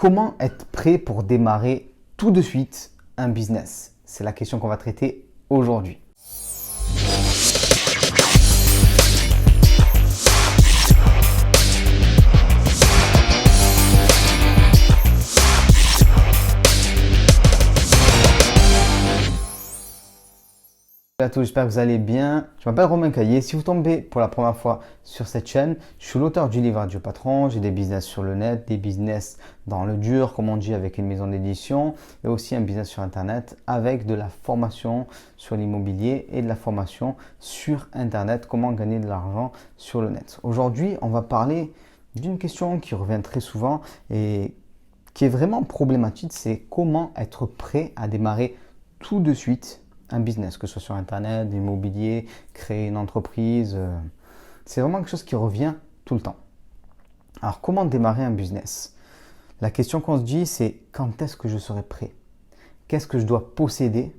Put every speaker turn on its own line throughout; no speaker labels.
Comment être prêt pour démarrer tout de suite un business? C'est la question qu'on va traiter aujourd'hui. Salut à tous, j'espère que vous allez bien. Je m'appelle Romain Caillé. Si vous tombez pour la première fois sur cette chaîne, je suis l'auteur du livre Adieu Patron. J'ai des business sur le net, des business dans le dur, comme on dit, avec une maison d'édition, et aussi un business sur Internet avec de la formation sur l'immobilier et de la formation sur Internet, comment gagner de l'argent sur le net. Aujourd'hui, on va parler d'une question qui revient très souvent et qui est vraiment problématique, c'est comment être prêt à démarrer tout de suite un business, que ce soit sur Internet, l'immobilier, créer une entreprise. C'est vraiment quelque chose qui revient tout le temps. Alors, comment démarrer un business? La question qu'on se dit, c'est quand est-ce que je serai prêt? Qu'est-ce que je dois posséder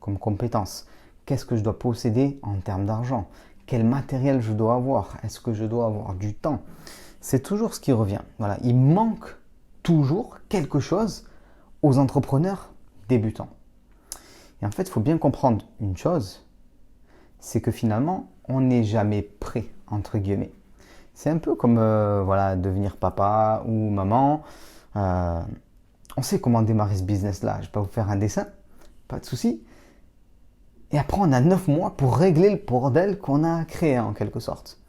comme compétence? Qu'est-ce que je dois posséder en termes d'argent? Quel matériel je dois avoir? Est-ce que je dois avoir du temps? C'est toujours ce qui revient. Voilà, il manque toujours quelque chose aux entrepreneurs débutants. Et en fait, il faut bien comprendre une chose, c'est que finalement, on n'est jamais prêt, entre guillemets. C'est un peu comme devenir papa ou maman. On sait comment démarrer ce business-là. Je vais pas vous faire un dessin, pas de souci. Et après, on a 9 mois pour régler le bordel qu'on a créé en quelque sorte.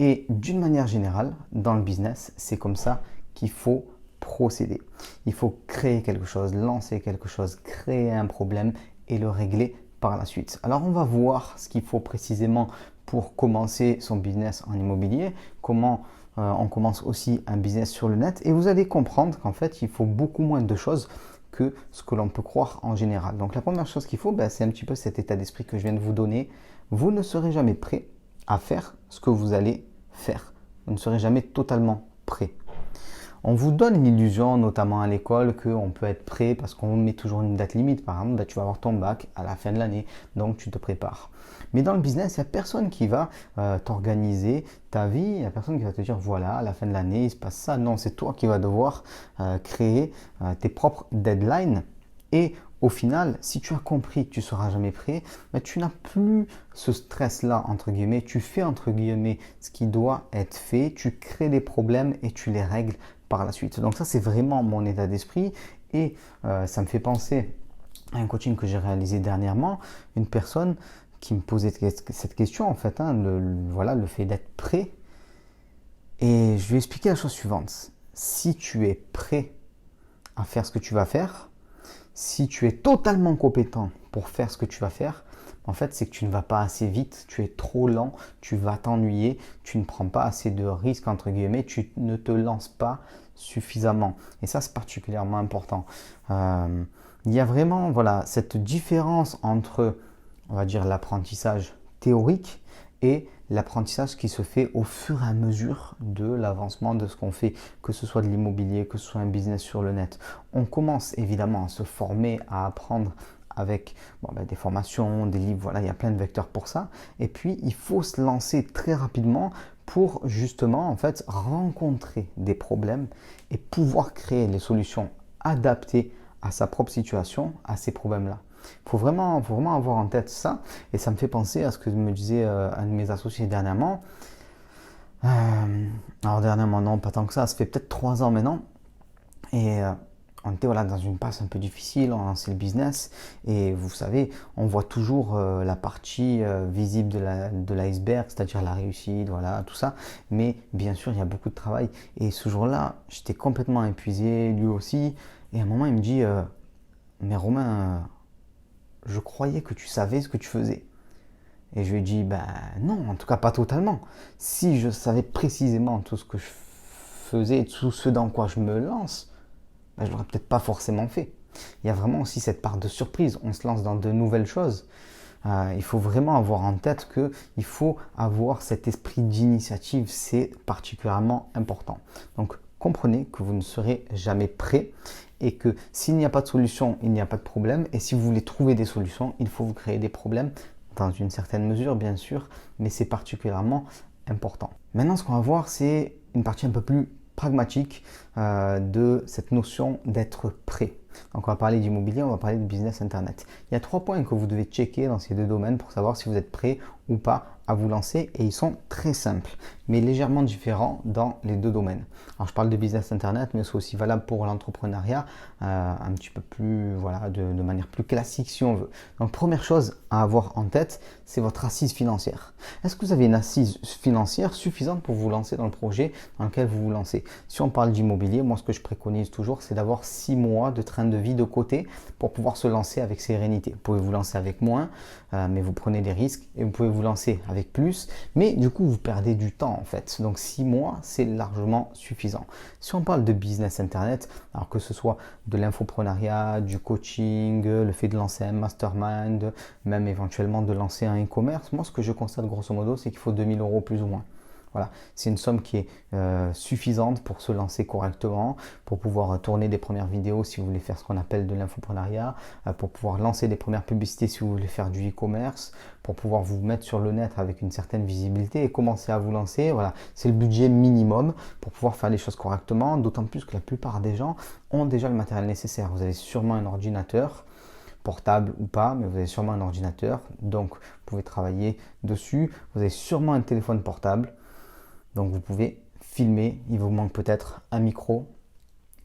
Et d'une manière générale, dans le business, c'est comme ça qu'il faut procéder. Il faut créer quelque chose, lancer quelque chose, créer un problème et le régler par la suite. Alors on va voir ce qu'il faut précisément pour commencer son business en immobilier, comment on commence aussi un business sur le net, et vous allez comprendre qu'en fait il faut beaucoup moins de choses que ce que l'on peut croire en général. Donc la première chose qu'il faut, c'est un petit peu cet état d'esprit que je viens de vous donner. Vous ne serez jamais prêt à faire ce que vous allez faire. Vous ne serez jamais totalement prêt. On vous donne l'illusion, notamment à l'école, qu'on peut être prêt parce qu'on met toujours une date limite. Par exemple, tu vas avoir ton bac à la fin de l'année, donc tu te prépares. Mais dans le business, il n'y a personne qui va t'organiser ta vie. Il n'y a personne qui va te dire, voilà, à la fin de l'année, il se passe ça. Non, c'est toi qui vas devoir créer tes propres deadlines. Et au final, si tu as compris que tu ne seras jamais prêt, tu n'as plus ce stress-là, entre guillemets. Tu fais, entre guillemets, ce qui doit être fait. Tu crées des problèmes et tu les règles par la suite. Donc ça, c'est vraiment mon état d'esprit. Et ça me fait penser à un coaching que j'ai réalisé dernièrement. Une personne qui me posait cette question, en fait, le fait d'être prêt. Et je lui ai expliqué la chose suivante. Si tu es prêt à faire ce que tu vas faire, si tu es totalement compétent pour faire ce que tu vas faire, en fait, c'est que tu ne vas pas assez vite, tu es trop lent, tu vas t'ennuyer, tu ne prends pas assez de risques, entre guillemets, tu ne te lances pas suffisamment. Et ça, c'est particulièrement important. Il y a vraiment cette différence entre, on va dire, l'apprentissage théorique et l'apprentissage qui se fait au fur et à mesure de l'avancement de ce qu'on fait, que ce soit de l'immobilier, que ce soit un business sur le net. On commence évidemment à se former, à apprendre avec des formations, des livres, il y a plein de vecteurs pour ça. Et puis, il faut se lancer très rapidement pour justement en fait rencontrer des problèmes et pouvoir créer les solutions adaptées à sa propre situation, à ces problèmes-là. Il faut vraiment avoir en tête ça, et ça me fait penser à ce que me disait un de mes associés dernièrement. Alors dernièrement, non, pas tant que ça fait peut-être 3 ans maintenant, et on était dans une passe un peu difficile, on a lancé le business, et vous savez, on voit toujours la partie visible de l'iceberg, c'est-à-dire la réussite, tout ça, mais bien sûr, il y a beaucoup de travail, et ce jour-là, j'étais complètement épuisé, lui aussi, et à un moment, il me dit mais Romain, je croyais que tu savais ce que tu faisais. Et je lui ai dit, non, en tout cas pas totalement. Si je savais précisément tout ce que je faisais et tout ce dans quoi je me lance, je l'aurais peut-être pas forcément fait. Il y a vraiment aussi cette part de surprise. On se lance dans de nouvelles choses. Il faut vraiment avoir en tête qu'il faut avoir cet esprit d'initiative. C'est particulièrement important. Donc, comprenez que vous ne serez jamais prêt et que s'il n'y a pas de solution, il n'y a pas de problème. Et si vous voulez trouver des solutions, il faut vous créer des problèmes dans une certaine mesure, bien sûr, mais c'est particulièrement important. Maintenant, ce qu'on va voir, c'est une partie un peu plus pragmatique de cette notion d'être prêt. Donc on va parler d'immobilier, on va parler de business internet. Il y a 3 points que vous devez checker dans ces 2 domaines pour savoir si vous êtes prêt ou pas à vous lancer, et ils sont très simples mais légèrement différents dans les 2 domaines. Alors je parle de business internet, mais c'est aussi valable pour l'entrepreneuriat, un petit peu plus, voilà, de manière plus classique si on veut. Donc première chose à avoir en tête, c'est votre assise financière. Est-ce que vous avez une assise financière suffisante pour vous lancer dans le projet dans lequel vous vous lancez? Si on parle d'immobilier, moi ce que je préconise toujours, c'est d'avoir 6 mois de train de vie de côté pour pouvoir se lancer avec sérénité. Vous pouvez vous lancer avec moins, mais vous prenez des risques, et vous pouvez vous lancer avec plus, mais du coup vous perdez du temps en fait. Donc 6 mois, c'est largement suffisant. Si on parle de business internet, alors que ce soit de l'infoprenariat, du coaching, le fait de lancer un mastermind, même éventuellement de lancer un e-commerce, moi ce que je constate grosso modo, c'est qu'il faut 2000 € plus ou moins. Voilà, c'est une somme qui est suffisante pour se lancer correctement, pour pouvoir tourner des premières vidéos si vous voulez faire ce qu'on appelle de l'infoprenariat, pour pouvoir lancer des premières publicités si vous voulez faire du e-commerce, pour pouvoir vous mettre sur le net avec une certaine visibilité et commencer à vous lancer. Voilà, c'est le budget minimum pour pouvoir faire les choses correctement, d'autant plus que la plupart des gens ont déjà le matériel nécessaire. Vous avez sûrement un ordinateur, portable ou pas, mais vous avez sûrement un ordinateur, donc vous pouvez travailler dessus. Vous avez sûrement un téléphone portable, donc vous pouvez filmer. Il vous manque peut-être un micro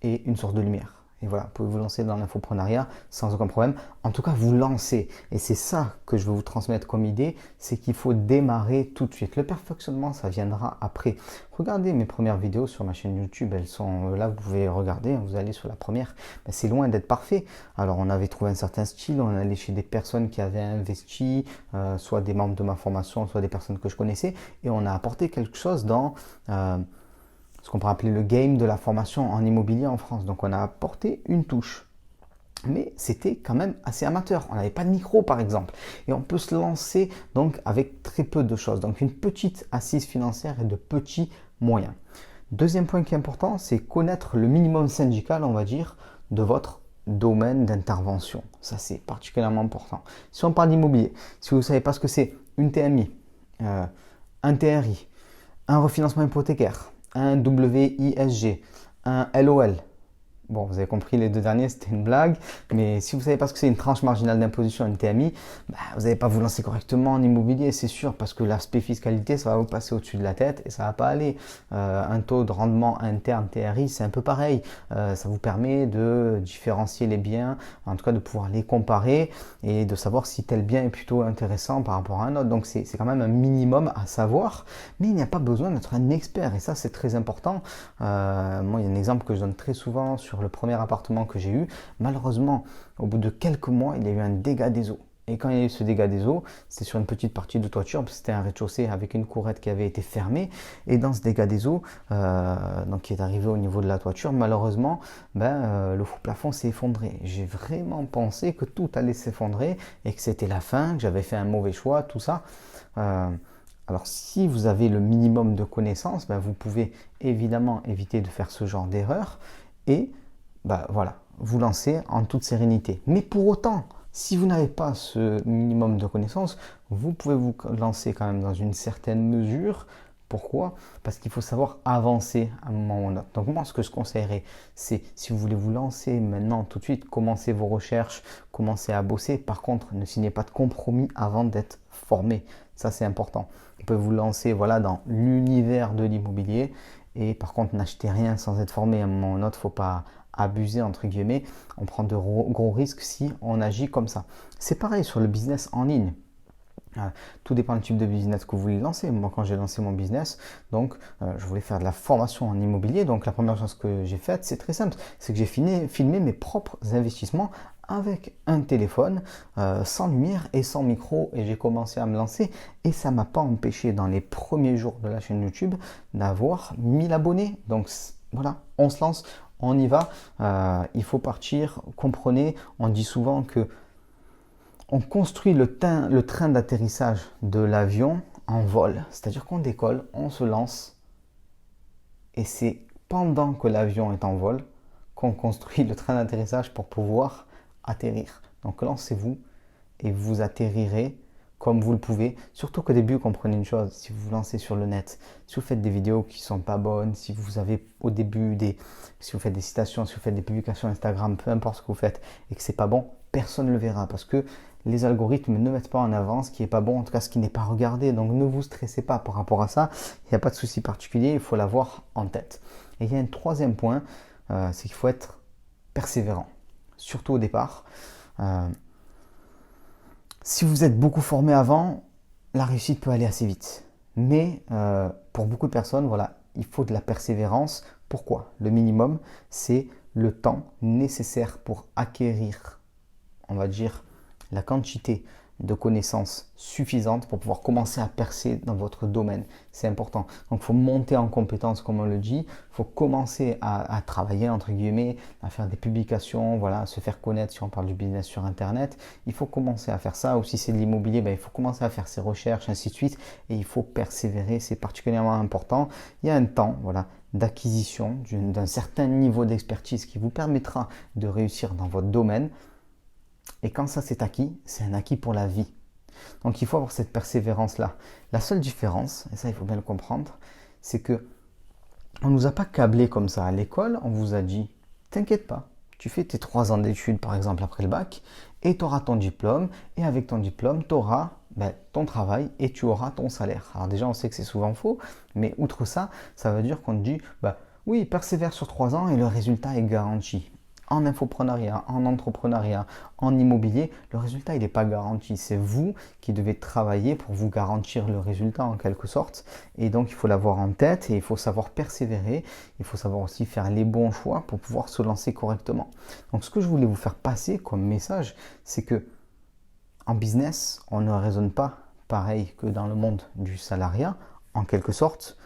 et une source de lumière. Et voilà, vous pouvez vous lancer dans l'infoprenariat sans aucun problème. En tout cas, vous lancez. Et c'est ça que je veux vous transmettre comme idée, c'est qu'il faut démarrer tout de suite. Le perfectionnement, ça viendra après. Regardez mes premières vidéos sur ma chaîne YouTube. Elles sont là, vous pouvez regarder. Vous allez sur la première. Ben, c'est loin d'être parfait. Alors, on avait trouvé un certain style. On allait chez des personnes qui avaient investi, soit des membres de ma formation, soit des personnes que je connaissais. Et on a apporté quelque chose dans ce qu'on pourrait appeler le game de la formation en immobilier en France. Donc on a apporté une touche. Mais c'était quand même assez amateur. On n'avait pas de micro par exemple. Et on peut se lancer donc avec très peu de choses. Donc une petite assise financière et de petits moyens. Deuxième point qui est important, c'est connaître le minimum syndical, on va dire, de votre domaine d'intervention. Ça c'est particulièrement important. Si on parle d'immobilier, si vous ne savez pas ce que c'est une TMI, un TRI, un refinancement hypothécaire, un WISG, un LOL. Bon, vous avez compris, les 2 derniers, c'était une blague. Mais si vous ne savez pas ce que c'est une tranche marginale d'imposition, une TMI, vous n'allez pas vous lancer correctement en immobilier, c'est sûr, parce que l'aspect fiscalité, ça va vous passer au-dessus de la tête et ça ne va pas aller. Un taux de rendement interne TRI, c'est un peu pareil. Ça vous permet de différencier les biens, en tout cas de pouvoir les comparer et de savoir si tel bien est plutôt intéressant par rapport à un autre. Donc c'est quand même un minimum à savoir, mais il n'y a pas besoin d'être un expert et ça c'est très important. Moi, il y a un exemple que je donne très souvent sur le premier appartement que j'ai eu. Malheureusement, au bout de quelques mois, il y a eu un dégât des eaux. Et quand il y a eu ce dégât des eaux, c'était sur une petite partie de toiture, parce que c'était un rez-de-chaussée avec une courette qui avait été fermée. Et dans ce dégât des eaux, donc qui est arrivé au niveau de la toiture, malheureusement, le faux plafond s'est effondré. J'ai vraiment pensé que tout allait s'effondrer et que c'était la fin, que j'avais fait un mauvais choix, tout ça. Alors si vous avez le minimum de connaissances, vous pouvez évidemment éviter de faire ce genre d'erreur et voilà, vous lancer en toute sérénité. Mais pour autant, si vous n'avez pas ce minimum de connaissances, vous pouvez vous lancer quand même dans une certaine mesure. Pourquoi? Parce qu'il faut savoir avancer à un moment ou à un autre. Donc moi, ce que je conseillerais, c'est si vous voulez vous lancer maintenant, tout de suite, commencez vos recherches, commencez à bosser. Par contre, ne signez pas de compromis avant d'être formé. Ça, c'est important. Vous pouvez vous lancer dans l'univers de l'immobilier et par contre, n'achetez rien sans être formé. À un moment ou à un autre, il ne faut pas abuser entre guillemets. On prend de gros risques si on agit comme ça. C'est pareil sur le business en ligne. Tout dépend du type de business que vous voulez lancer. Moi, quand j'ai lancé mon business, donc je voulais faire de la formation en immobilier. Donc la première chose que j'ai faite, c'est très simple, c'est que j'ai filmé mes propres investissements avec un téléphone, sans lumière et sans micro, et j'ai commencé à me lancer. Et ça ne m'a pas empêché dans les premiers jours de la chaîne YouTube d'avoir 1000 abonnés. Donc voilà, on se lance, on y va. Il faut partir. Comprenez, on dit souvent que on construit le train d'atterrissage de l'avion en vol. C'est-à-dire qu'on décolle, on se lance et c'est pendant que l'avion est en vol qu'on construit le train d'atterrissage pour pouvoir atterrir. Donc lancez-vous et vous atterrirez comme vous le pouvez. Surtout qu'au début, comprenez une chose, si vous vous lancez sur le net, si vous faites des vidéos qui ne sont pas bonnes, si vous avez au début si vous faites des citations, si vous faites des publications Instagram, peu importe ce que vous faites et que c'est pas bon, personne ne le verra parce que les algorithmes ne mettent pas en avant ce qui est pas bon, en tout cas ce qui n'est pas regardé. Donc ne vous stressez pas par rapport à ça, il n'y a pas de souci particulier, il faut l'avoir en tête. Et il y a un troisième point, c'est qu'il faut être persévérant, surtout au départ. Si vous êtes beaucoup formé avant, la réussite peut aller assez vite. Mais pour beaucoup de personnes, voilà, il faut de la persévérance. Pourquoi? Le minimum, c'est le temps nécessaire pour acquérir, on va dire, la quantité de connaissances suffisantes pour pouvoir commencer à percer dans votre domaine. C'est important. Donc, il faut monter en compétence, comme on le dit. Il faut commencer à travailler, entre guillemets, à faire des publications, voilà, à se faire connaître si on parle du business sur Internet. Il faut commencer à faire ça. Ou si c'est de l'immobilier, il faut commencer à faire ses recherches, ainsi de suite. Et il faut persévérer. C'est particulièrement important. Il y a un temps, voilà, d'acquisition d'un certain niveau d'expertise qui vous permettra de réussir dans votre domaine. Et quand ça c'est acquis, c'est un acquis pour la vie. Donc il faut avoir cette persévérance-là. La seule différence, et ça il faut bien le comprendre, c'est que on ne nous a pas câblé comme ça à l'école, on vous a dit, t'inquiète pas, tu fais tes 3 ans d'études par exemple après le bac, et tu auras ton diplôme, et avec ton diplôme, tu auras ton travail et tu auras ton salaire. Alors déjà on sait que c'est souvent faux, mais outre ça, ça veut dire qu'on te dit, oui, persévère sur 3 ans et le résultat est garanti. En infopreneuriat, en entrepreneuriat, en immobilier, le résultat il n'est pas garanti. C'est vous qui devez travailler pour vous garantir le résultat en quelque sorte. Et donc il faut l'avoir en tête et il faut savoir persévérer. Il faut savoir aussi faire les bons choix pour pouvoir se lancer correctement. Donc ce que je voulais vous faire passer comme message, c'est que en business, on ne raisonne pas pareil que dans le monde du salariat. En quelque sorte,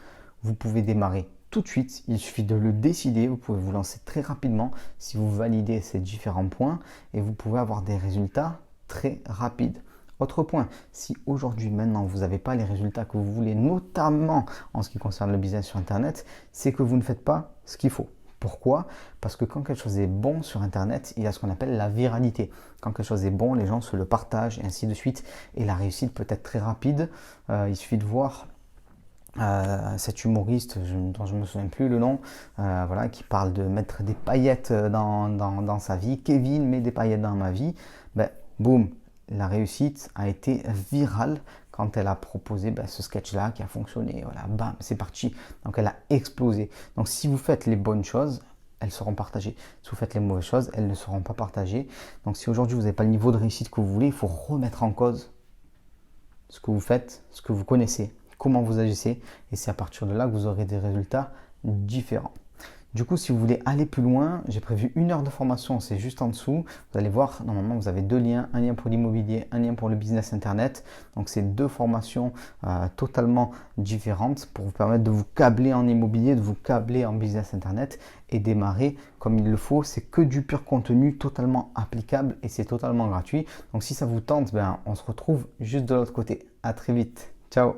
vous pouvez démarrer tout de suite, il suffit de le décider, vous pouvez vous lancer très rapidement si vous validez ces différents points et vous pouvez avoir des résultats très rapides. Autre point, si aujourd'hui maintenant vous n'avez pas les résultats que vous voulez, notamment en ce qui concerne le business sur Internet, c'est que vous ne faites pas ce qu'il faut. Pourquoi? Parce que quand quelque chose est bon sur Internet, il y a ce qu'on appelle la viralité. Quand quelque chose est bon, les gens se le partagent et ainsi de suite. Et la réussite peut être très rapide. Il suffit de voir cet humoriste dont je ne me souviens plus le nom, voilà, qui parle de mettre des paillettes dans sa vie. Kevin met des paillettes dans ma vie. Boum, la réussite a été virale quand elle a proposé ce sketch-là qui a fonctionné. Voilà, bam, c'est parti. Donc elle a explosé. Donc si vous faites les bonnes choses, elles seront partagées. Si vous faites les mauvaises choses, elles ne seront pas partagées. Donc si aujourd'hui vous n'avez pas le niveau de réussite que vous voulez, il faut remettre en cause ce que vous faites, ce que vous connaissez, comment vous agissez, et c'est à partir de là que vous aurez des résultats différents. Du coup, si vous voulez aller plus loin, j'ai prévu 1 heure de formation, c'est juste en dessous. Vous allez voir, normalement, vous avez 2 liens, un lien pour l'immobilier, un lien pour le business Internet. Donc, c'est 2 formations totalement différentes pour vous permettre de vous câbler en immobilier, de vous câbler en business Internet et démarrer comme il le faut. C'est que du pur contenu totalement applicable et c'est totalement gratuit. Donc, si ça vous tente, on se retrouve juste de l'autre côté. À très vite. Ciao.